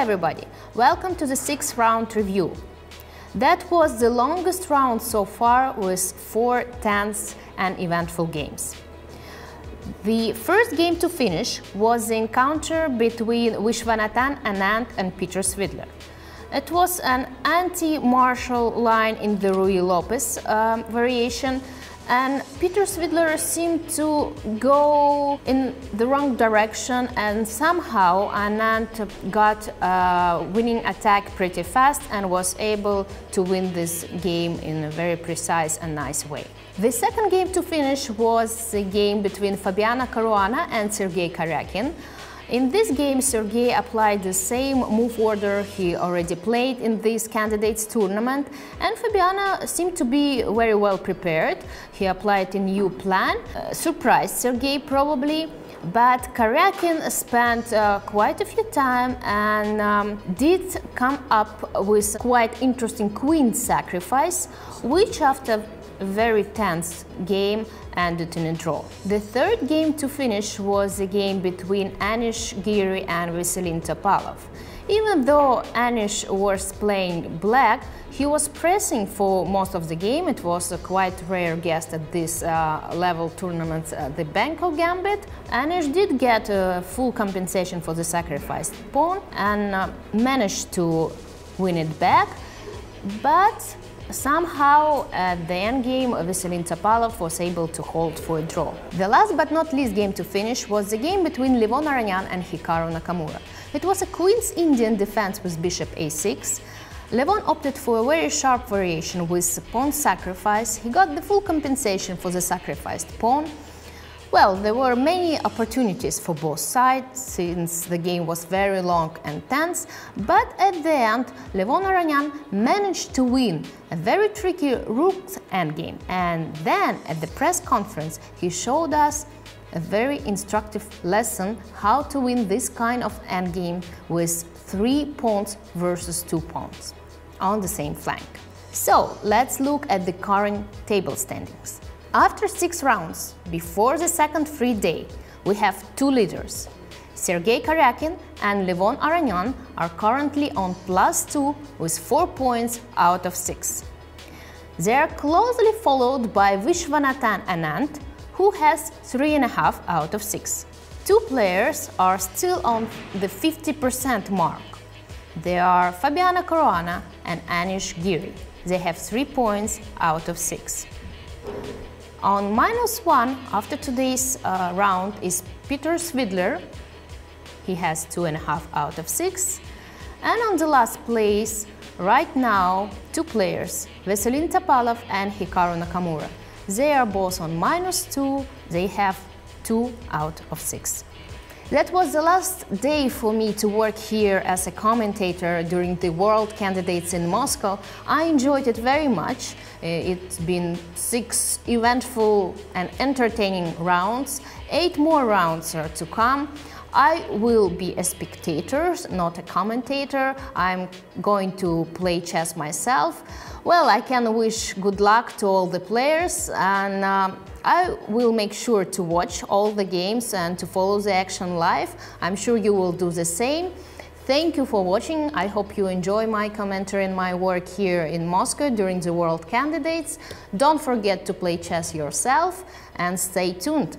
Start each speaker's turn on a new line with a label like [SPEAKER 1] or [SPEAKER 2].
[SPEAKER 1] everybody, welcome to the 6th round review. That was the longest round so far with 4 tense and eventful games. The first game to finish was the encounter between Viswanathan Anand and Peter Svidler. It was an anti-martial line in the Ruy Lopez variation, and Peter Svidler seemed to go in the wrong direction, and somehow Anand got a winning attack pretty fast and was able to win this game in a very precise and nice way. The second game to finish was the game between Fabiana Caruana and Sergei Karyakin. In this game, Sergei applied the same move order he already played in this candidates tournament, and Fabiana seemed to be very well prepared. He applied a new plan, surprised Sergei probably, but Karyakin spent quite a few time and did come up with quite interesting queen sacrifice, which after a very tense game ended in a draw. The third game to finish was a game between Anish Giri and Veselin Topalov. Even though Anish was playing black, he was pressing for most of the game. It was a quite rare guest at this level tournament, the Bangkok Gambit. Anish did get a full compensation for the sacrificed pawn and managed to win it back, but somehow, at the endgame, Veselin Topalov was able to hold for a draw. The last but not least game to finish was the game between Levon Aronian and Hikaru Nakamura. It was a Queen's Indian defense with bishop a6. Levon opted for a very sharp variation with pawn sacrifice. He got the full compensation for the sacrificed pawn. Well, there were many opportunities for both sides since the game was very long and tense, but at the end, Levon Aronian managed to win a very tricky rook endgame, and then at the press conference he showed us a very instructive lesson how to win this kind of endgame with 3 pawns versus 2 pawns on the same flank. So let's look at the current table standings. After 6 rounds, before the second free day, we have 2 leaders. Sergei Karyakin and Levon Aronian are currently on +2 with 4 points out of 6. They are closely followed by Viswanathan Anand, who has 3.5 out of 6. 2 players are still on the 50% mark. They are Fabiana Caruana and Anish Giri. They have 3 points out of 6. On -1 after today's round is Peter Svidler. He has 2.5 out of 6. And on the last place, right now, 2 players, Veselin Topalov and Hikaru Nakamura. They are both on -2. They have 2 out of 6. That was the last day for me to work here as a commentator during the World Candidates in Moscow. I enjoyed it very much. It's been 6 eventful and entertaining rounds. 8 more rounds are to come. I will be a spectator, not a commentator. I'm going to play chess myself. Well, I can wish good luck to all the players, and I will make sure to watch all the games and to follow the action live. I'm sure you will do the same. Thank you for watching. I hope you enjoy my commentary and my work here in Moscow during the World Candidates. Don't forget to play chess yourself and stay tuned.